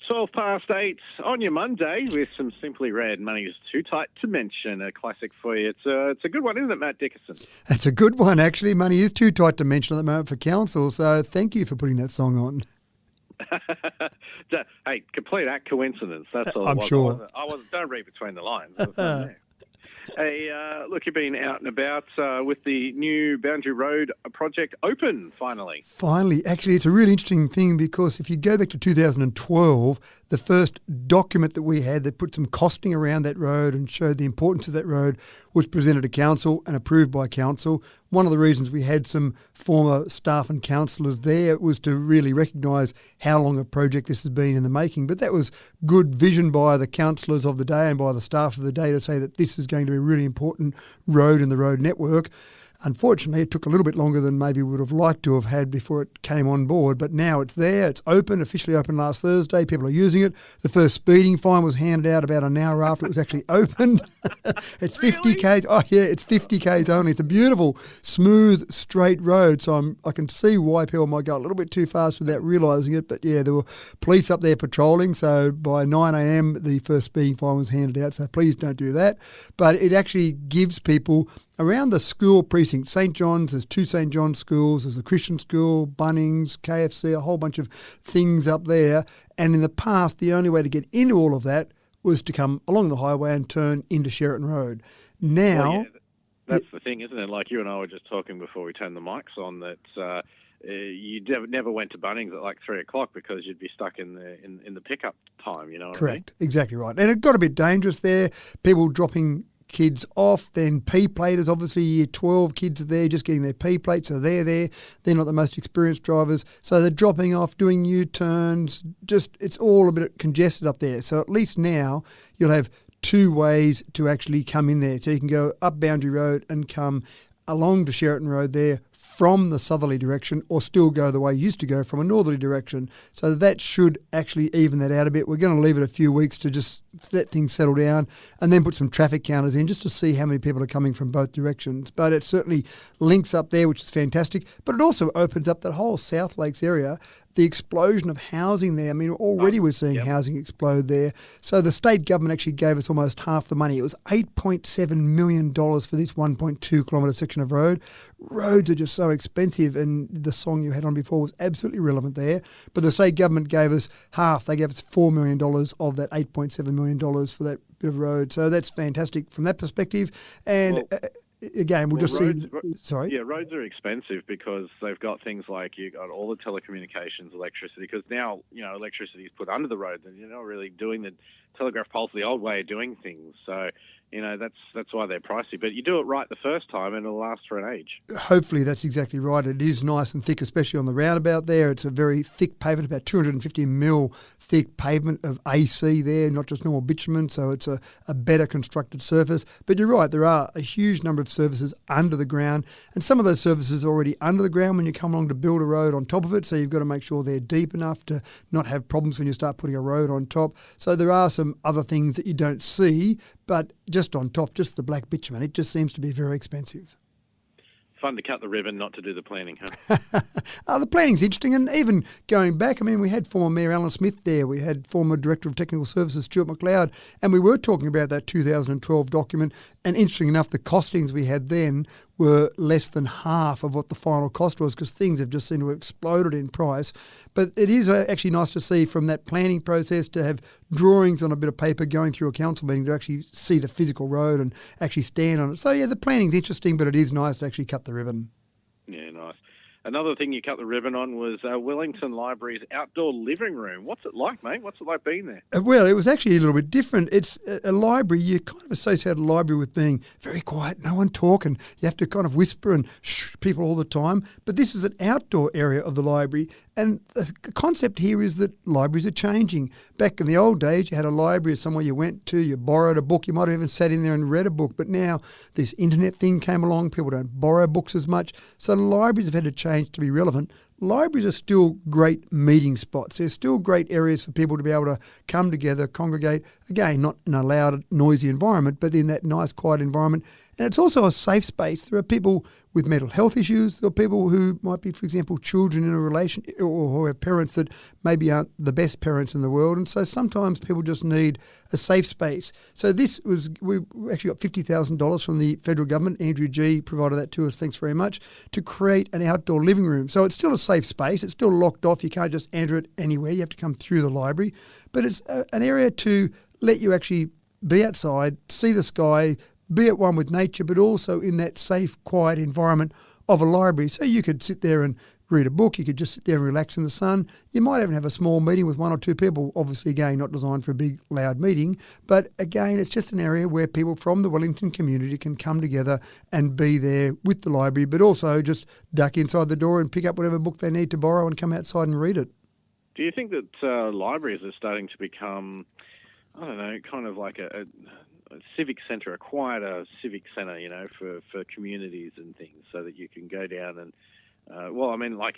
12 past 8 on your Monday with some Simply Red. Money is too tight to mention. A classic for you. It's a good one, isn't it, Matt Dickerson? It's a good one, actually. Money is too tight to mention at the moment for council, so thank you for putting that song on. Hey, complete act coincidence. That's all. I'm sure. Don't read between the lines. There's nothing there. Hey, look, you've been out and about with the new Boundary Road project open, finally. Finally. Actually, it's a really interesting thing because if you go back to 2012, the first document that we had that put some costing around that road and showed the importance of that road was presented to council and approved by council. One of the reasons we had some former staff and councillors there was to really recognise how long a project this has been in the making. But that was good vision by the councillors of the day and by the staff of the day to say that this is going to be a really important road in the road network. Unfortunately, it took a little bit longer than maybe we would have liked to have had before it came on board, but now it's there, it's open, officially open last Thursday, people are using it. The first speeding fine was handed out about an hour after it was actually opened. It's 50 k's, oh yeah, it's 50 k's only. It's a beautiful, smooth, straight road, so I can see why people might go a little bit too fast without realising it, but yeah, there were police up there patrolling, so by 9 a.m. the first speeding fine was handed out, so please don't do that. But it actually gives people around the school precinct, St John's, there's two St John's schools, there's the Christian school, Bunnings, KFC, a whole bunch of things up there. And in the past, the only way to get into all of that was to come along the highway and turn into Sheraton Road. Now... Well, yeah, that's the thing, isn't it? Like you and I were just talking before we turned the mics on that you never went to Bunnings at like 3 o'clock because you'd be stuck in the pickup time, you know what I mean? Correct, exactly right. And it got a bit dangerous there, people dropping kids off, then P-platers, obviously year 12 kids are there just getting their P-plate, so they're there. They're not the most experienced drivers, so they're dropping off, doing U-turns, just it's all a bit congested up there. So at least now you'll have two ways to actually come in there. So you can go up Boundary Road and come along to Sheraton Road there from the southerly direction, or still go the way you used to go from a northerly direction. So that should actually even that out a bit. We're going to leave it a few weeks to just let things settle down and then put some traffic counters in just to see how many people are coming from both directions. But it certainly links up there, which is fantastic. But it also opens up that whole South Lakes area, the explosion of housing there. I mean, already we're seeing housing explode there. So the state government actually gave us almost half the money. It was $8.7 million for this 1.2 kilometre section of road. Roads are just so expensive, and the song you had on before was absolutely relevant there. But the state government gave us half. They gave us $4 million of that $8.7 million for that bit of road. So that's fantastic from that perspective. And again, we'll just roads, see... Sorry? Yeah, roads are expensive because they've got things like you've got all the telecommunications, electricity, because now, you know, electricity is put under the roads and you're not really doing the telegraph poles the old way of doing things. So, you know, that's why they're pricey. But you do it right the first time and it'll last for an age. Hopefully that's exactly right. It is nice and thick, especially on the roundabout there. It's a very thick pavement, about 250 mil thick pavement of AC there, not just normal bitumen, so it's a better constructed surface. But you're right, there are a huge number of services under the ground, and some of those services are already under the ground when you come along to build a road on top of it, so you've got to make sure they're deep enough to not have problems when you start putting a road on top. So there are some other things that you don't see, but just on top, just the black bitumen, it just seems to be very expensive. Fun to cut the ribbon, not to do the planning, huh? The planning's interesting, and even going back, I mean, we had former Mayor Alan Smith there, we had former Director of Technical Services Stuart McLeod, and we were talking about that 2012 document, and interesting enough, the costings we had then were less than half of what the final cost was, because things have just seemed to have exploded in price. But it is actually nice to see from that planning process to have drawings on a bit of paper going through a council meeting to actually see the physical road and actually stand on it. So yeah, the planning's interesting, but it is nice to actually cut the ribbon. Yeah, nice. Another thing you cut the ribbon on was Wellington Library's outdoor living room. What's it like, mate? What's it like being there? Well, it was actually a little bit different. It's a library. You kind of associate a library with being very quiet, no one talking. You have to kind of whisper and shh people all the time. But this is an outdoor area of the library. And the concept here is that libraries are changing. Back in the old days, you had a library somewhere you went to, you borrowed a book, you might have even sat in there and read a book. But now this internet thing came along, people don't borrow books as much. So libraries have had to change to be relevant. Libraries are still great meeting spots. They're still great areas for people to be able to come together, congregate, again, not in a loud, noisy environment, but in that nice, quiet environment, And it's also a safe space. There are people with mental health issues. There are people who might be, for example, children in a relation or who have parents that maybe aren't the best parents in the world. And so sometimes people just need a safe space. So we actually got $50,000 from the federal government. Andrew G provided that to us, thanks very much, to create an outdoor living room. So it's still a safe space. It's still locked off. You can't just enter it anywhere. You have to come through the library. But it's an area to let you actually be outside, see the sky, be at one with nature, but also in that safe, quiet environment of a library. So you could sit there and read a book. You could just sit there and relax in the sun. You might even have a small meeting with one or two people. Obviously, again, not designed for a big, loud meeting. But again, it's just an area where people from the Wellington community can come together and be there with the library, but also just duck inside the door and pick up whatever book they need to borrow and come outside and read it. Do you think that libraries are starting to become, I don't know, kind of like a civic centre, a quieter civic centre, for communities and things, so that you can go down and,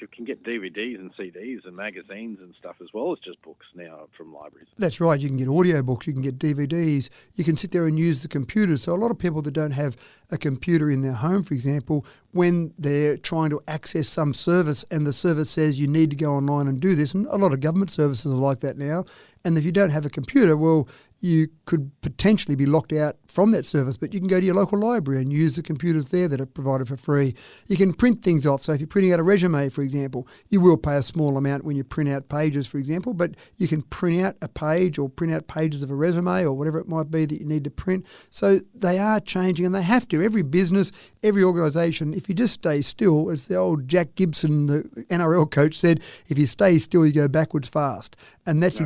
you can get DVDs and CDs and magazines and stuff as well as just books now from libraries. That's right. You can get audio books, you can get DVDs, you can sit there and use the computers. So a lot of people that don't have a computer in their home, for example, when they're trying to access some service and the service says you need to go online and do this, and a lot of government services are like that now, and if you don't have a computer, well, you could potentially be locked out from that service, but you can go to your local library and use the computers there that are provided for free. You can print things off. So if you're printing out a resume, for example, you will pay a small amount when you print out pages, for example, but you can print out a page or print out pages of a resume or whatever it might be that you need to print. So they are changing, and they have to. Every business, every organisation, if you just stay still, as the old Jack Gibson, the NRL coach, said, if you stay still, you go backwards fast. And that's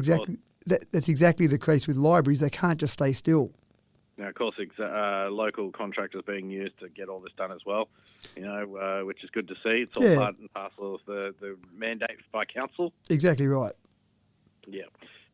That's exactly the case with libraries. They can't just stay still. Now, of course, local contractors being used to get all this done as well, which is good to see. It's all part and parcel of the mandate by council. Exactly right. Yeah.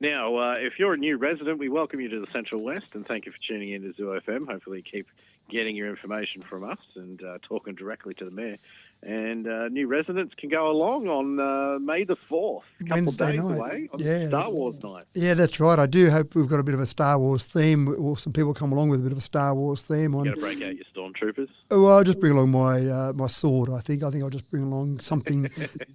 Now, if you're a new resident, we welcome you to the Central West, and thank you for tuning in to Zoo FM. Hopefully you keep getting your information from us and talking directly to the Mayor. And new residents can go along on May the 4th, a couple of days away, on Star Wars night. Yeah, that's right. I do hope we've got a bit of a Star Wars theme, or some people come along with a bit of a Star Wars theme. You're going to break out your stormtroopers? Oh, well, I'll just bring along my sword, I think. I think I'll just bring along something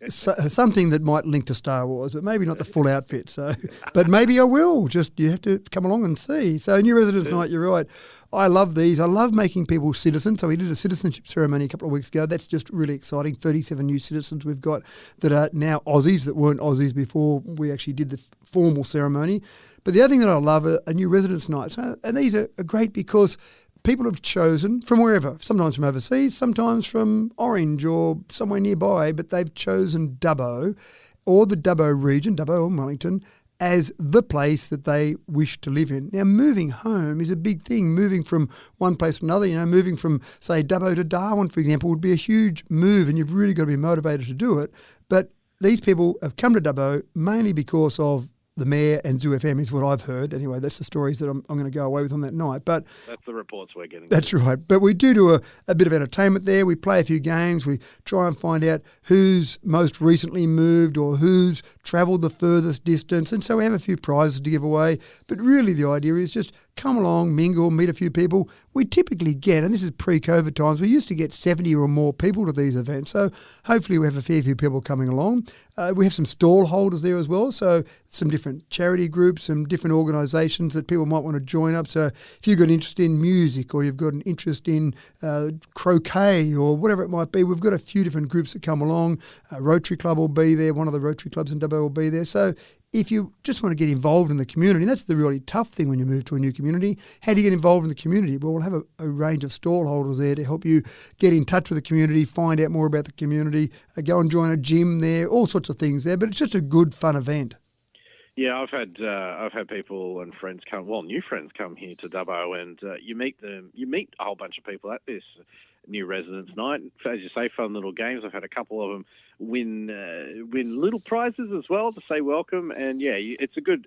something that might link to Star Wars, but maybe not the full outfit. So, but maybe I will. Just you have to come along and see. So New Residents Night, you're right. I love these. I love making people citizens. So we did a citizenship ceremony a couple of weeks ago. That's just really exciting. 37 new citizens we've got that are now Aussies that weren't Aussies before we actually did the formal ceremony. But the other thing that I love are New Residents Nights. And these are great because people have chosen from wherever, sometimes from overseas, sometimes from Orange or somewhere nearby, but they've chosen Dubbo or the Dubbo region, Dubbo and Wellington, as the place that they wish to live in. Now, moving home is a big thing. Moving from one place to another, moving from, say, Dubbo to Darwin, for example, would be a huge move, and you've really got to be motivated to do it. But these people have come to Dubbo mainly because of the Mayor and Zoo FM is what I've heard. Anyway, that's the stories that I'm going to go away with on that night. But that's the reports we're getting. That's right. But we do a bit of entertainment there. We play a few games. We try and find out who's most recently moved or who's travelled the furthest distance. And so we have a few prizes to give away. But really the idea is just come along, mingle, meet a few people. We typically get, and this is pre-COVID times, we used to get 70 or more people to these events. So hopefully we have a fair few people coming along. We have some stall holders there as well. So some different charity groups, some different organisations that people might want to join up. So if you've got an interest in music or you've got an interest in croquet or whatever it might be, we've got a few different groups that come along. Rotary Club will be there. One of the Rotary Clubs in Dubbo will be there. So if you just want to get involved in the community, and that's the really tough thing when you move to a new community, how do you get involved in the community? Well, we'll have a range of stall holders there to help you get in touch with the community, find out more about the community, go and join a gym there, all sorts of things there. But it's just a good, fun event. Yeah, I've had people and friends new friends come here to Dubbo, and you meet a whole bunch of people at this New Residents Night. As you say, fun little games. I've had a couple of them win little prizes as well to say welcome. And yeah, it's a good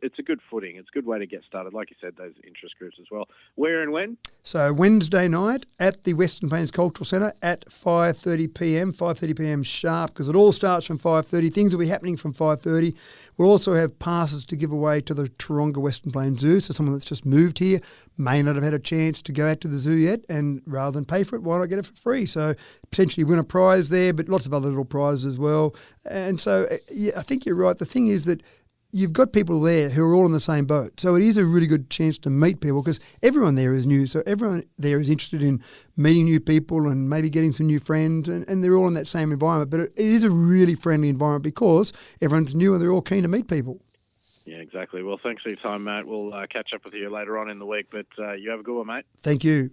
footing. It's a good way to get started. Like you said, those interest groups as well. Where and when? So Wednesday night at the Western Plains Cultural Centre at 5:30 p.m. 5:30 p.m. sharp, because it all starts from 5:30. Things will be happening from 5:30. We'll also have passes to give away to the Taronga Western Plains Zoo. So someone that's just moved here may not have had a chance to go out to the zoo yet, and rather than pay for it, why not get it for free? So potentially win a prize there, but lots of other little prizes as well. And so, yeah, I think you're right. The thing is that you've got people there who are all in the same boat. So it is a really good chance to meet people, because everyone there is new. So everyone there is interested in meeting new people and maybe getting some new friends, and they're all in that same environment. But it is a really friendly environment because everyone's new and they're all keen to meet people. Yeah, exactly. Well, thanks for your time, Matt. We'll catch up with you later on in the week, but you have a good one, mate. Thank you.